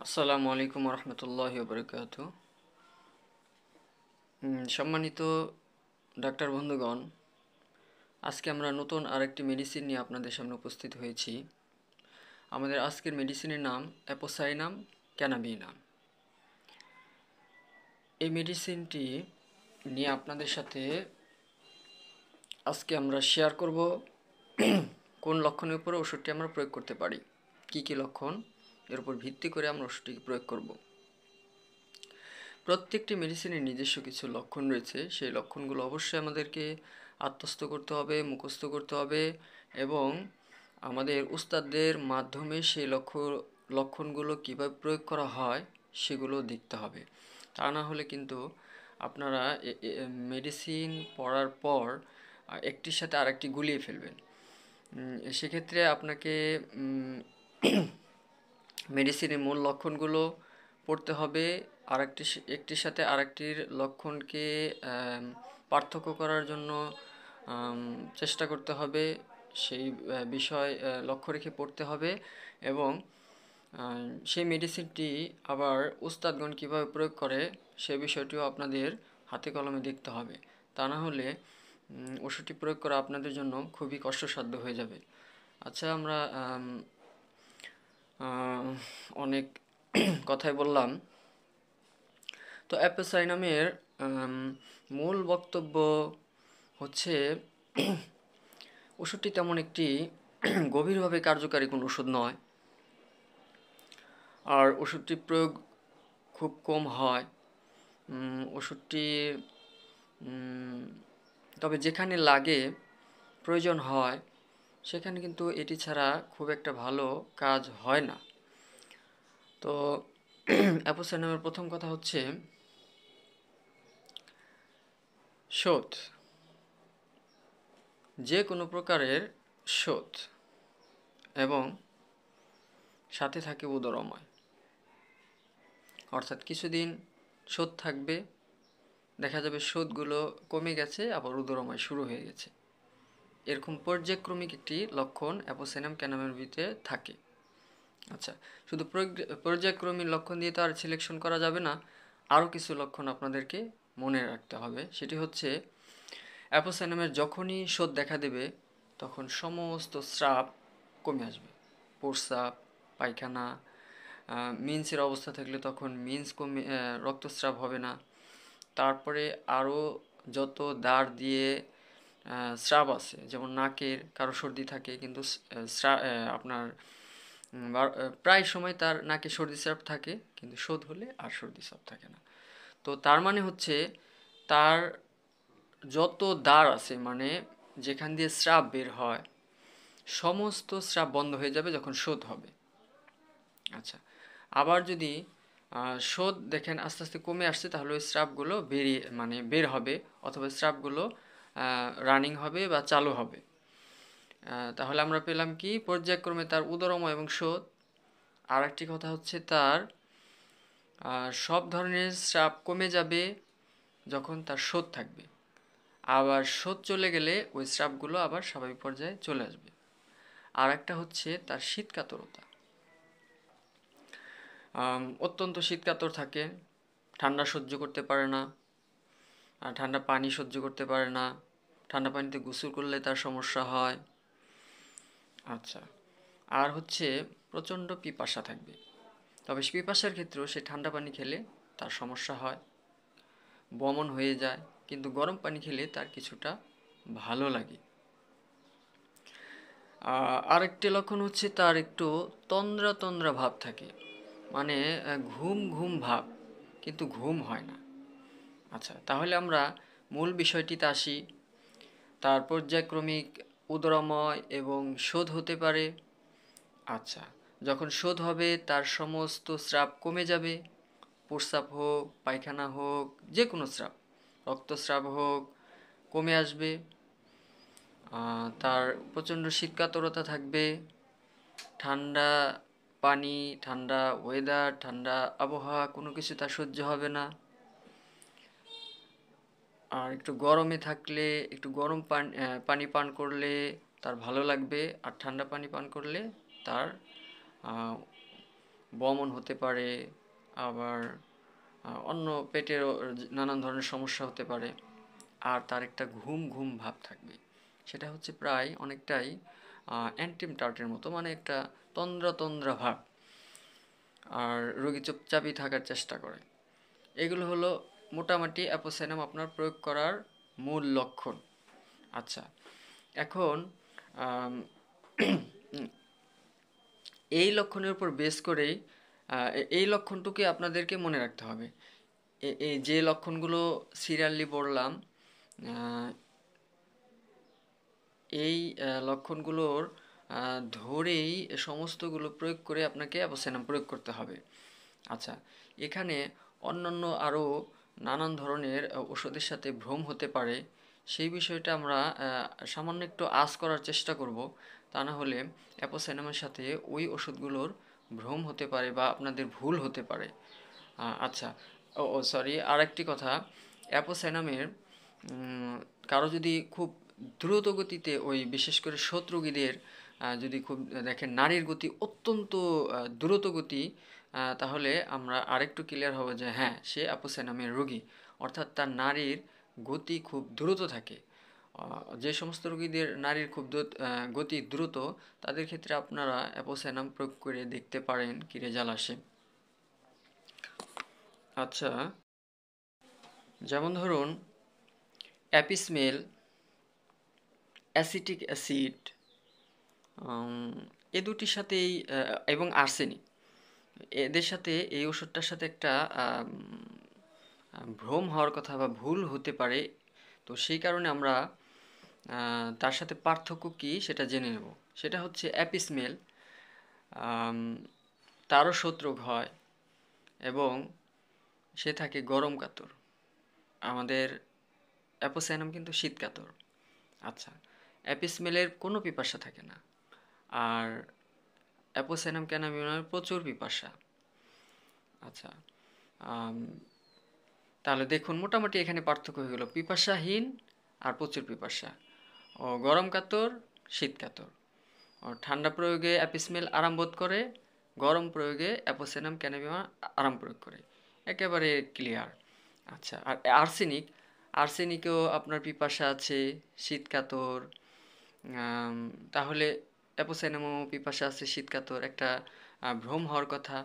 আসসালামু আলাইকুম রহমতুল্লাহি বারাকাতু। সম্মানিত ডাক্তার বন্ধুগণ, আজকে আমরা নতুন আরেকটি মেডিসিন নিয়ে আপনাদের সামনে উপস্থিত হয়েছি। আমাদের আজকের মেডিসিনের নাম অ্যাপোসাইনাম ক্যানাবিনাম। এই মেডিসিনটি নিয়ে আপনাদের সাথে আজকে আমরা শেয়ার করব কোন লক্ষণের উপর ওষুধটি আমরা প্রয়োগ করতে পারি, কি কি লক্ষণ, এর উপর ভিত্তি করে আমরা ওষুধটিকে প্রয়োগ করব। প্রত্যেকটি মেডিসিনের নিজস্ব কিছু লক্ষণ রয়েছে। সেই লক্ষণগুলো অবশ্যই আমাদেরকে আত্মস্থ করতে হবে, মুখস্থ করতে হবে এবং আমাদের উস্তাদদের মাধ্যমে সেই লক্ষণগুলো কীভাবে প্রয়োগ করা হয় সেগুলো দেখতে হবে। তা না হলে কিন্তু আপনারা মেডিসিন পড়ার পর একটির সাথে আরেকটি গুলিয়ে ফেলবেন। সেক্ষেত্রে আপনাকে মেডিসিনের মূল লক্ষণগুলো পড়তে হবে, একটির সাথে আরেকটির লক্ষণকে পার্থক্য করার জন্য চেষ্টা করতে হবে, সেই বিষয় লক্ষ্য রেখে পড়তে হবে এবং সেই মেডিসিনটি আবার উস্তাদগণ কীভাবে প্রয়োগ করে সে বিষয়টিও আপনাদের হাতে কলমে দেখতে হবে। তা না হলে ওষুধটি প্রয়োগ করা আপনাদের জন্য খুবই কষ্টসাধ্য হয়ে যাবে। আচ্ছা, আমরা অনেক কথাই বললাম। তো অ্যাপোসাইনামের মূল বক্তব্য হচ্ছে ওষুধটি তেমন একটি গভীরভাবে কার্যকারী কোনো ওষুধ নয়, আর ওষুধটির প্রয়োগ খুব কম হয়। ওষুধটি তবে যেখানে লাগে, প্রয়োজন হয়, সেখানে কিন্তু এটি ছাড়া খুব একটা ভালো কাজ হয় না। তো অ্যাপোসাইনামের প্রথম কথা হচ্ছে শোথ, যে কোনো প্রকারের শোথ এবং সাথে থাকে উদরময়, অর্থাৎ কিছুদিন শোথ থাকবে, দেখা যাবে শোথগুলো কমে গেছে, আবার উদরময় শুরু হয়ে গেছে। এরকম পর্যায়ক্রমিক একটি লক্ষণ অ্যাপোসাইনাম ক্যানাবিনামের ভিতরে থাকে। আচ্ছা, শুধু পর্যায়ক্রমিক লক্ষণ দিয়ে তো আর সিলেকশন করা যাবে না, আরও কিছু লক্ষণ আপনাদেরকে মনে রাখতে হবে। সেটি হচ্ছে অ্যাপোসাইনামের যখনই শোথ দেখা দেবে তখন সমস্ত স্রাব কমে আসবে, প্রস্রাব, পায়খানা, মিন্সের অবস্থা থাকলে তখন মিন্স কমে, রক্তস্রাব হবে না। তারপরে আরও যত দাঁড় দিয়ে স্রাব আছে, যেমন নাকের কারো সর্দি থাকে কিন্তু আপনার প্রায় সময় তার নাকে সর্দি স্রাব থাকে, কিন্তু শোথ হলে আর সর্দি স্রাব থাকে না। তো তার মানে হচ্ছে তার যত দাঁড় আছে, মানে যেখান দিয়ে স্রাব বের হয়, সমস্ত স্রাব বন্ধ হয়ে যাবে যখন শোথ হবে। আচ্ছা, আবার যদি শোথ দেখেন আস্তে আস্তে কমে আসছে, তাহলে ওই স্রাবগুলো বের হবে, অথবা স্রাবগুলো রানিং হবে বা চালু হবে। তাহলে আমরা পেলাম কি, পর্যায়ক্রমে তার উদরময় এবং শোথ। আর একটি কথা হচ্ছে তার সব ধরনের স্রাব কমে যাবে যখন তার শোথ থাকবে, আবার শোথ চলে গেলে ওই স্রাবগুলো আবার স্বাভাবিক পর্যায়ে চলে আসবে। আর একটা হচ্ছে তার শীতকাতরতা, অত্যন্ত শীতকাতর থাকে, ঠান্ডা সহ্য করতে পারে না, আর ঠান্ডা পানি সহ্য করতে পারে না, ঠান্ডা পানিতে গোসল করলে তার সমস্যা হয়। আচ্ছা, আর হচ্ছে প্রচণ্ড পিপাসা থাকবে, তবে পিপাসার ক্ষেত্রেও সে ঠান্ডা পানি খেলে তার সমস্যা হয়, বমন হয়ে যায়, কিন্তু গরম পানি খেলে তার কিছুটা ভালো লাগে। আরেকটি লক্ষণ হচ্ছে তার একটু তন্দ্রা তন্দ্রা ভাব থাকে, মানে ঘুম ঘুম ভাব, কিন্তু ঘুম হয় না। আচ্ছা, তাহলে আমরা মূল বিষয়টিতে আসি। তার পর্যায়ক্রমিক উদরময় এবং শোধ হতে পারে। আচ্ছা, যখন শোধ হবে তার সমস্ত স্রাব কমে যাবে, প্রস্রাব হোক, পায়খানা হোক, যে কোনো স্রাব, রক্তস্রাব হোক, কমে আসবে। তার প্রচণ্ড শীতকাতরতা থাকবে, ঠান্ডা পানি, ঠান্ডা ওয়েদার, ঠান্ডা আবহাওয়া কোনো কিছু তার সহ্য হবে না। আর একটু গরমে থাকলে একটু গরম পানি পান করলে তার ভালো লাগবে, আর ঠান্ডা পানি পান করলে তার বমন হতে পারে, আবার অন্য পেটেরও নানান ধরনের সমস্যা হতে পারে। আর তার একটা ঘুম ঘুম ভাব থাকবে, সেটা হচ্ছে প্রায় অনেকটাই অ্যান্টিমটার্টের মতো, মানে একটা তন্দ্রা তন্দ্রা ভাব। আর রোগী চুপচাপই থাকার চেষ্টা করে। এগুলো হলো মোটামুটি অ্যাপোসাইনাম আপনার প্রয়োগ করার মূল লক্ষণ। আচ্ছা, এখন আম, এই লক্ষণের উপর বেস করেই এই লক্ষণটুকুই আপনাদেরকে মনে রাখতে হবে। এই যে লক্ষণগুলো সিরিয়ালি বললাম, আহ, এই লক্ষণগুলোর ধরেই সমস্তগুলো প্রয়োগ করে আপনাকে অ্যাপোসাইনাম প্রয়োগ করতে হবে। আচ্ছা, এখানে অন্যান্য আরও নানান ধরনের ওষুধের সাথে ভ্রম হতে পারে, সেই বিষয়টা আমরা সামান্য একটু আঁচ করার চেষ্টা করব। তা না হলে অ্যাপোসাইনামের সাথে ওই ওষুধগুলোর ভ্রম হতে পারে বা আপনাদের ভুল হতে পারে। আচ্ছা, ও ও সরি, আর একটি কথা, অ্যাপোসাইনামের কারো যদি খুব দ্রুত গতিতে, ওই বিশেষ করে রোগীদের যদি খুব দেখেন নাড়ির গতি অত্যন্ত দ্রুত গতি, তাহলে আমরা আরেকটু ক্লিয়ার হব যে হ্যাঁ, সে অ্যাপোসাইনামের রোগী, অর্থাৎ তার নাড়ির গতি খুব দ্রুত থাকে। যে সমস্ত রোগীদের নাড়ির খুব গতি দ্রুত, তাদের ক্ষেত্রে আপনারা অ্যাপোসাইনাম প্রয়োগ করে দেখতে পারেন কি রেজাল্ট আসে। আচ্ছা, যেমন ধরুন অ্যাপিসমেল, অ্যাসিটিক অ্যাসিড, এ দুটির সাথেই এবং আর্সেনিক, এদের সাথে এই ওষুধটার সাথে একটা ভ্রম হওয়ার কথা বা ভুল হতে পারে। তো সেই কারণে আমরা তার সাথে পার্থক্য কী সেটা জেনে নেব। সেটা হচ্ছে অ্যাপিসমেল, তারও শত্রুক হয় এবং সে থাকে গরম কাতর। আমাদের অ্যাপোসাইনাম কিন্তু শীত কাতর। আচ্ছা, অ্যাপিসমেলের কোনো পিপাসা থাকে না, আর অ্যাপোসাইনাম ক্যানাবিনয়ের প্রচুর পিপাসা। আচ্ছা, তাহলে দেখুন মোটামুটি এখানে পার্থক্য হয়ে গেল, পিপাসাহীন আর প্রচুর পিপাসা। ও গরম কাতর, শীত কাতর। ও ঠান্ডা প্রয়োগে অ্যাপিসমেল আরাম বোধ করে, গরম প্রয়োগে অ্যাপোসাইনাম ক্যানাবিনয় আরাম প্রয়োগ করে। একেবারে ক্লিয়ার। আচ্ছা, আর আর্সেনিক, আর্সেনিকেও আপনার পিপাসা আছে, শীত কাতর। তাহলে অ্যাপোসাইনামও পিপাসা আছে, শীত কাতর, একটা ভ্রম হওয়ার কথা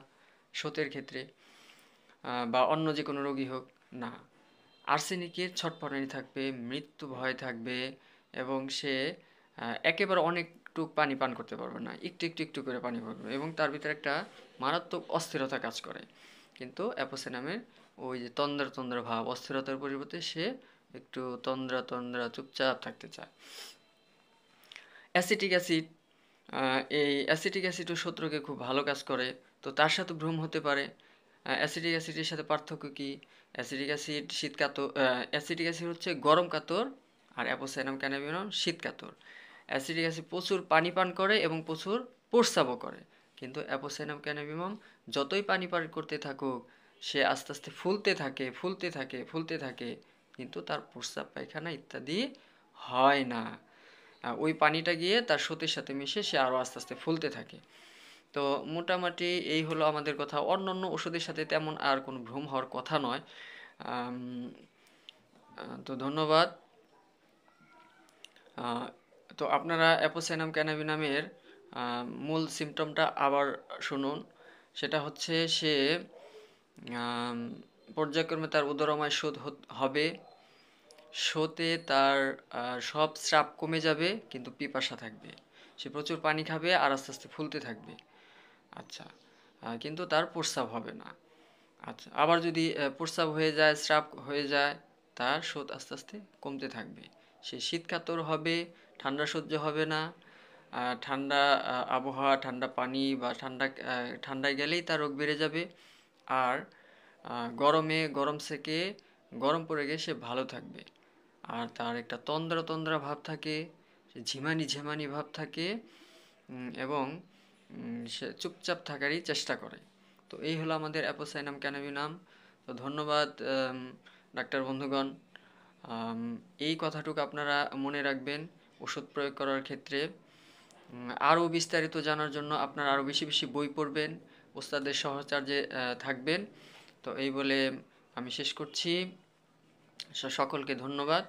শোথের ক্ষেত্রে বা অন্য যে কোনো রোগী হোক। না, আর্সেনিকের ছটফটানি থাকবে, মৃত্যু ভয় থাকবে, এবং সে একেবারে অনেকটুক পানি পান করতে পারবে না, একটু একটু একটু করে পানি পাবে, এবং তার ভিতরে একটা মারাত্মক অস্থিরতা কাজ করে। কিন্তু অ্যাপোসাইনামের ওই যে তন্দ্রা তন্দ্রা ভাব, অস্থিরতার পরিবর্তে সে একটু তন্দ্রা তন্দ্রা চুপচাপ থাকতে চায়। অ্যাসিটিক অ্যাসিড, এই অ্যাসিটিক অ্যাসিডও শত্রুকে খুব ভালো কাজ করে, তো তার সাথে ভ্রম হতে পারে। অ্যাসিটিক অ্যাসিডের সাথে পার্থক্য কি? অ্যাসিটিক অ্যাসিড শীত কাতর, অ্যাসিটিক অ্যাসিড হচ্ছে গরম কাতর, আর অ্যাপোসাইনাম ক্যানাবিনম শীত কাতর। অ্যাসিটিক অ্যাসিড প্রচুর পানি পান করে এবং প্রচুর প্রস্রাবও করে, কিন্তু অ্যাপোসাইনাম ক্যানাবিনম যতই পানি পান করতে থাকুক, সে আস্তে আস্তে ফুলতে থাকে ফুলতে থাকে ফুলতে থাকে, কিন্তু তার প্রস্রাব পায়খানা ইত্যাদি হয় না। ওই পানিটা গিয়ে তার সতের সাথে মিশে সে আরও আস্তে আস্তে ফুলতে থাকে। তো মোটামুটি এই হলো আমাদের কথা। অন্যান্য ওষুধের সাথে তেমন আর কোনো ভ্রম হওয়ার কথা নয়। তো ধন্যবাদ। তো আপনারা অ্যাপোসাইনাম ক্যানাবিনামের মূল সিমটমটা আবার শুনুন। সেটা হচ্ছে সে পর্যায়ক্রমে তার উদরময় শোধ হবে, শোতে তার সব স্রাব কমে যাবে, কিন্তু পিপাসা থাকবে। সে প্রচুর পানি খাবে আর আস্তে আস্তে ফুলতে থাকবে। আচ্ছা, কিন্তু তার প্রস্রাব হবে না। আচ্ছা, আবার যদি প্রস্রাব হয়ে যায়, স্রাব হয়ে যায়, তার শোধ আস্তে আস্তে কমতে থাকবে। সে শীতকাতর হবে, ঠান্ডা সহ্য হবে না, ঠান্ডা আবহাওয়া, ঠান্ডা পানি বা ঠান্ডায় গেলেই তার রোগ বেড়ে যাবে। আর গরমে গরম সেকে গরম পড়ে গিয়ে সে ভালো থাকবে। আর তার একটা তন্দ্রা তন্দ্রা ভাব থাকে, সে ঝিমানি ঝিমানি ভাব থাকে, এবং সে চুপচাপ থাকারই চেষ্টা করে। তো এই হলো আমাদের অ্যাপোসাইনাম ক্যানাবিনাম। তো ধন্যবাদ ডাক্তার বন্ধুগণ। এই কথাটুকু আপনারা মনে রাখবেন ওষুধ প্রয়োগ করার ক্ষেত্রে। আরও বিস্তারিত জানার জন্য আপনারা আরও বেশি বেশি বই পড়বেন, ওস্তাদের সহচার্যে থাকবেন। তো এই বলে আমি শেষ করছি। সকলকে ধন্যবাদ।